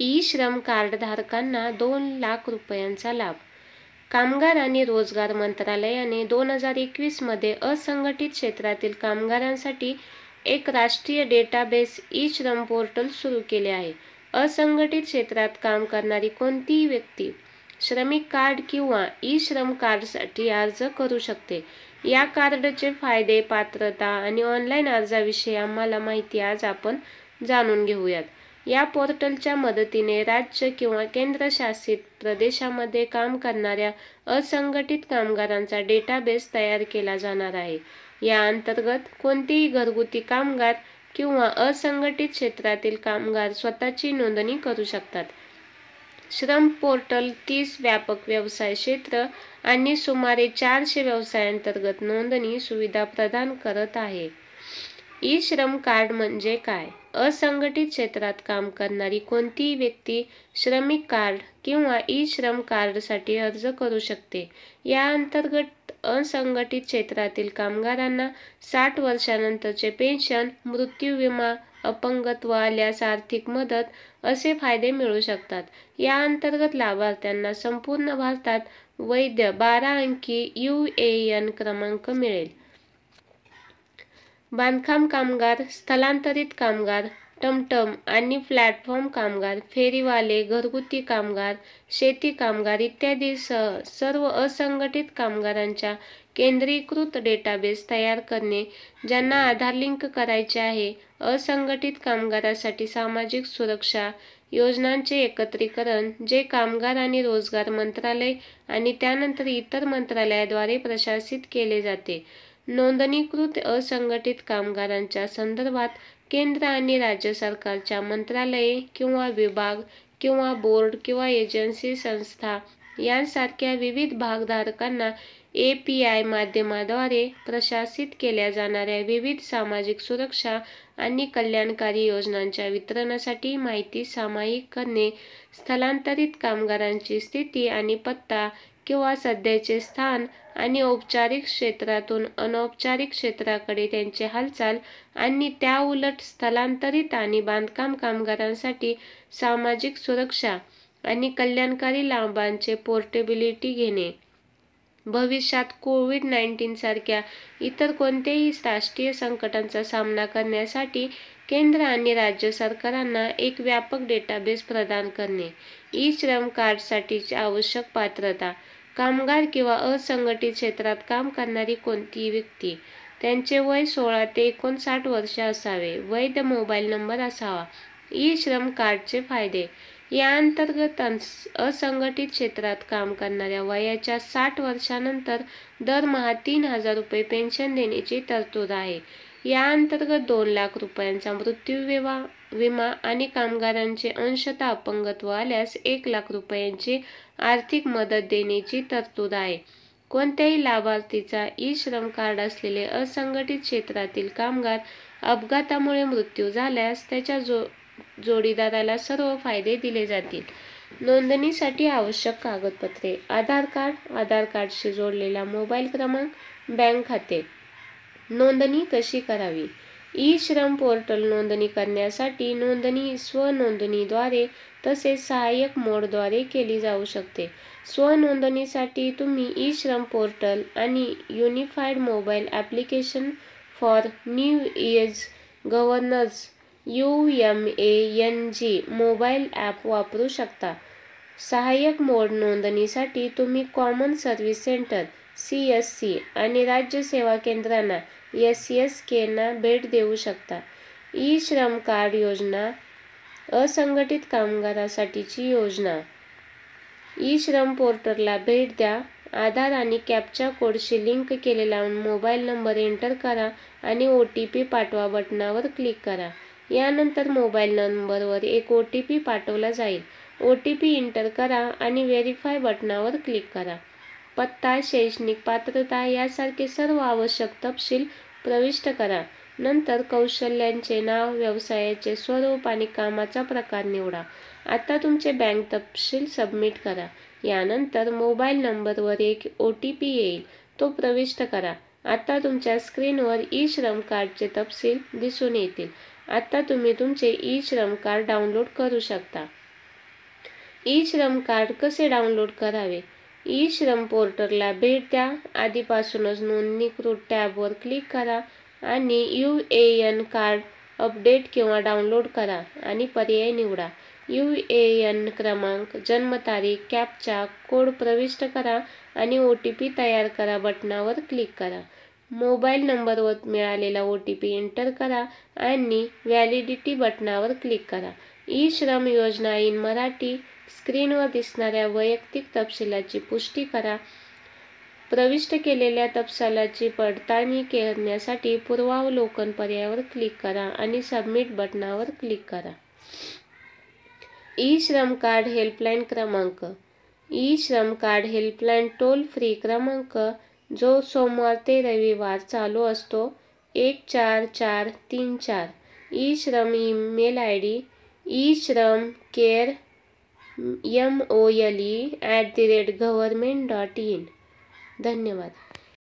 E श्रम कार्डधारकांना 2 लाख रुपयांचा लाभ. कामगार आणि रोजगार मंत्रालयाने 2021 मध्ये असंघटित क्षेत्रातील कामगारांसाठी एक राष्ट्रीय डेटाबेस ई श्रम पोर्टल सुरू केले आहे. असंघटित क्षेत्रात काम करणारी कोणतीही व्यक्ती श्रमिक कार्ड किंवा ई श्रम कार्डसाठी अर्ज करू शकते. या कार्डचे फायदे, पात्रता आणि ऑनलाईन अर्जाविषयी आम्हाला माहिती आज आपण जाणून घेऊयात. या पोर्टलच्या मदतीने राज्य किंवा केंद्रशासित प्रदेशामध्ये काम करणाऱ्या असंघटित कामगारांचा डेटाबेस तयार केला जाणार आहे. या अंतर्गत कोणतेही घरगुती कामगार किंवा असंघटित क्षेत्रातील कामगार स्वतःची नोंदणी करू शकतात. श्रम पोर्टल 30 व्यापक व्यवसाय क्षेत्र आणि सुमारे 400 व्यवसायांतर्गत नोंदणी सुविधा प्रदान करत आहे. ई श्रम कार्ड म्हणजे काय? असंघटित क्षेत्रात काम करणारी कोणतीही व्यक्ती श्रमिक कार्ड किंवा ई श्रम कार्डसाठी अर्ज करू शकते. या अंतर्गत असंघटित क्षेत्रातील कामगारांना 60 वर्षानंतरचे पेन्शन, मृत्यू विमा, अपंगत्व आल्यास आर्थिक मदत असे फायदे मिळू शकतात. या अंतर्गत लाभार्थ्यांना संपूर्ण भारतात वैध 12 अंकी UAN क्रमांक मिळेल. बांधकाम कामगार, स्थलांतरित कामगार, टमटम आणि प्लॅटफॉर्म कामगार, फेरीवाले, घरगुती कामगार, शेती कामगार इत्यादी सर्व असंघटित कामगारांच्या केंद्रीकृत डेटाबेस तयार करणे. ज्यांना आधार लिंक करायचे आहे. असंघटित कामगारांसाठी सामाजिक सुरक्षा योजनांचे एकत्रीकरण, जे कामगार आणि रोजगार मंत्रालय आणि त्यानंतर इतर मंत्रालयाद्वारे प्रशासित केले जाते. नोंदणीकृत असंघटित कामगारांच्या संदर्भात केंद्र आणि राज्य सरकारच्या मंत्रालये किंवा विभाग किंवा बोर्ड किंवा एजन्सी संस्था यांसारख्या विविध भागधारकांना API माध्यमाद्वारे प्रशासित केल्या जाणाऱ्या विविध सामाजिक सुरक्षा आणि कल्याणकारी योजनांच्या वितरणासाठी माहिती सामायिक करणे. स्थलांतरित कामगारांची स्थिती आणि पत्ता किंवा सध्याचे स्थान आणि औपचारिक क्षेत्रातून अनौपचारिक क्षेत्राकडे त्यांची हालचाल आणि त्याउलट स्थलांतरित आणि बांधकाम कामगारांसाठी सामाजिक सुरक्षा आणि कल्याणकारी लाभांचे पोर्टेबिलिटी घेणे. भविष्यात कोविड-19 सारख्या इतर कोणत्याही राष्ट्रीय संकटांचा सामना करण्यासाठी केंद्र आणि राज्य सरकारांना एक व्यापक डेटाबेस प्रदान करणे. ई श्रम कार्डसाठीची आवश्यक पात्रता. कामगार किंवा असंघटित क्षेत्रात काम करणारी कोणतीही व्यक्ती. त्यांचे वय 16 ते 59 वर्षे असावे. वैध मोबाईल नंबर असावा. ई श्रम कार्डचे फायदे. या अंतर्गत असंघटित क्षेत्रात काम करणाऱ्या वयाच्या 60 वर्षानंतर दरमहा 3,000 रुपये पेन्शन देण्याची तरतूद आहे. या अंतर्गत 2 लाख रुपयांचा मृत्यू विमा आणि कामगारांचे अंशतः अपंगत्व आल्यास 1 लाख रुपयांची आर्थिक मदत देण्याची तरतूद आहे. कोणत्याही लाभार्थीचा ई श्रम कार्ड असलेले असंघटित क्षेत्रातील कामगार अपघातामुळे मृत्यू झाल्यास त्याच्या जोडीदाराला सर्व फायदे दिले जातील. नोंदणीसाठी आवश्यक कागदपत्रे. आधार कार्ड, आधार कार्डशी जोडलेला मोबाईल क्रमांक, बँक खाते. नोंदणी कशी करावी? ई श्रम पोर्टल नोंदणी करण्यासाठी नोंदणी स्वनोंदणीद्वारे तसेच सहाय्यक मोडद्वारे केली जाऊ शकते. स्वनोंदणीसाठी तुम्ही ई श्रम पोर्टल आणि unified mobile application for new age governance UMANG mobile app वापरू शकता. सहाय्यक मोड नोंदणीसाठी तुम्ही कॉमन सर्व्हिस सेंटर CSC आणि राज्य सेवा केंद्रांना SSK ना भेट देऊ शकता. ई श्रम कार्ड योजना. असंघटित कामगारांसाठीची योजना. ई श्रम पोर्टलला भेट द्या. आधार आणि कॅप्चा कोडशी लिंक केलेला मोबाईल नंबर एंटर करा आणि OTP पाठवा बटणावर क्लिक करा. यानंतर मोबाईल नंबरवर एक OTP पाठवला जाईल. OTP एंटर करा आणि व्हेरीफाय बटणावर क्लिक करा. पत्ता, शैक्षणिक पात्रता यासारखे सर्व आवश्यक तपशील प्रविष्ट करा. नंतर कौशल्यांचे नाव, व्यवसायाचे स्वरूप आणि कामाचा प्रकार निवडा. आता तुमचे बँक तपशील सबमिट करा. यानंतर मोबाईल नंबरवर एक OTP येईल, तो प्रविष्ट करा. आता तुमच्या स्क्रीनवर ई श्रम कार्डचे तपशील दिसून येतील. आता तुम्ही तुमचे ई श्रम कार्ड डाउनलोड करू शकता. ई श्रम कार्ड कसे डाउनलोड करावे? ई श्रम पोर्टलला भेट द्या. आधीपासूनच नोंदणीकृत टॅबवर क्लिक करा आणि UAN कार्ड अपडेट किंवा डाउनलोड करा आणि पर्याय निवडा. UAN क्रमांक, जन्मतारीख, कॅप्चा कोड प्रविष्ट करा आणि OTP तयार करा बटणावर क्लिक करा. मोबाईल नंबरवर मिळालेला OTP एंटर करा आणि व्हॅलिडिटी बटणावर क्लिक करा. ई श्रम योजना इन मराठी स्क्रीनवर दिसणाऱ्या वैयक्तिक तपशिलाची पुष्टी करा. प्रविष्ट केलेल्या तपशिलाची पडताळणी करण्यासाठी पूर्वावलोकन पर्यायावर क्लिक करा आणि सबमिट बटणावर क्लिक करा. ई श्रम कार्ड हेल्पलाईन क्रमांक. ई श्रम कार्ड हेल्पलाईन टोल फ्री क्रमांक जो सोमवार ते रविवार चालू असतो 14434. ई श्रम ईमेल ID ishramcare@government.in. धन्यवाद.